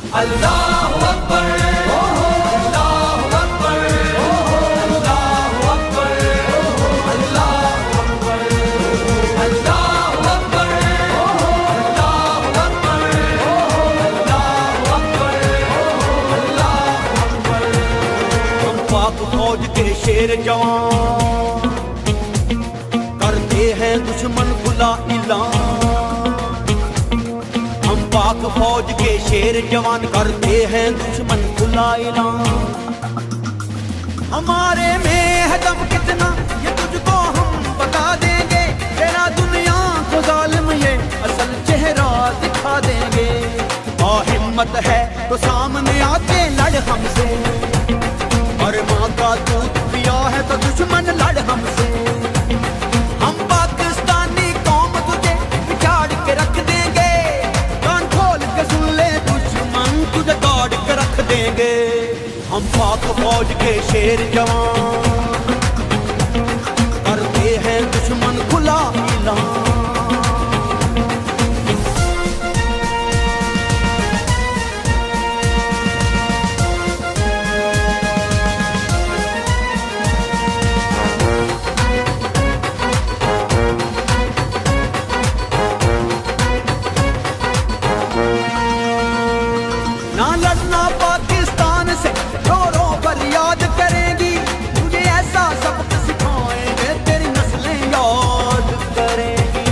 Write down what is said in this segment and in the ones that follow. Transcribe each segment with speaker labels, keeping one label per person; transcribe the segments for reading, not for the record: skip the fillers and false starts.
Speaker 1: अल्लाहु अकबर, अल्लाहु अकबर, अल्लाहु अकबर, अल्लाहु अकबर, अल्लाहु अकबर, अल्लाहु अकबर, अल्लाहु अकबर, अल्लाहु अकबर। हम पाक फौज के शेर जवान करते हैं दुश्मन खुला ऐलान। पाक फौज के शेर जवान करते हैं दुश्मन खुला ऐलान। हमारे में है दम कितना ये तुझको हम बता देंगे, तेरा दुनिया को जालिम ये असल चेहरा दिखा देंगे। और हिम्मत है तो सामने आके लड़ हमसे, और माँ का दूध पिया है तो दुश्मन लड़ हमसे। हम पाकिस्तानी कौम तुझे बिगाड़ के रख देंगे, सुन ले दुश्मन तुझे दौड़ के रख देंगे। हम पाक फौज के शेर जवान करते हैं दुश्मन खुला ऐलान। ना लड़ना पाकिस्तान से रो रो पर याद करेंगी, तुझे ऐसा सबक सिखाएंगे तेरी नस्लें याद करेंगी।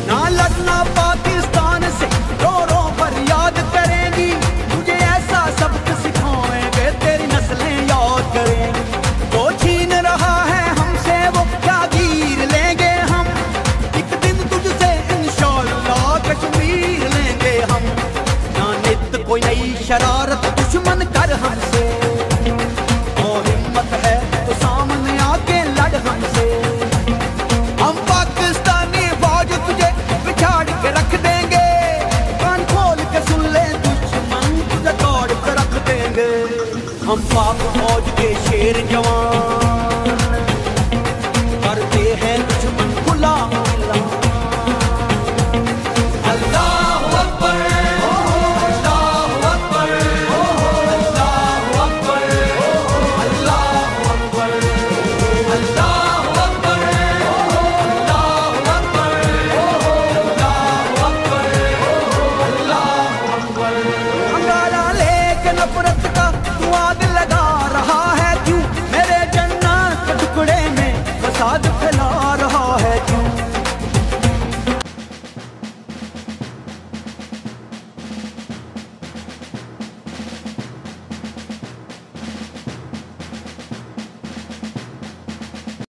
Speaker 1: ना लड़ना पाकिस्तान से रो रो पर याद करेंगी, तुझे ऐसा सबक सिखाएंगे तेरी नस्लें याद करेंगी। जो छीन रहा है हमसे वो जागीर लेंगे हम, एक दिन तुझसे इंशाअल्लाह कश्मीर लेंगे हम। ना नित कोई नई शरारत दुश्मन कर हमसे, और हिम्मत है तो सामने आके लड़ हमसे। हम पाकिस्तानी फौज तुझे बिछाड़ के रख देंगे, कान खोल के सुन ले दुश्मन तुझे दौड़ के रख देंगे। हम पाक फौज के शेर जवान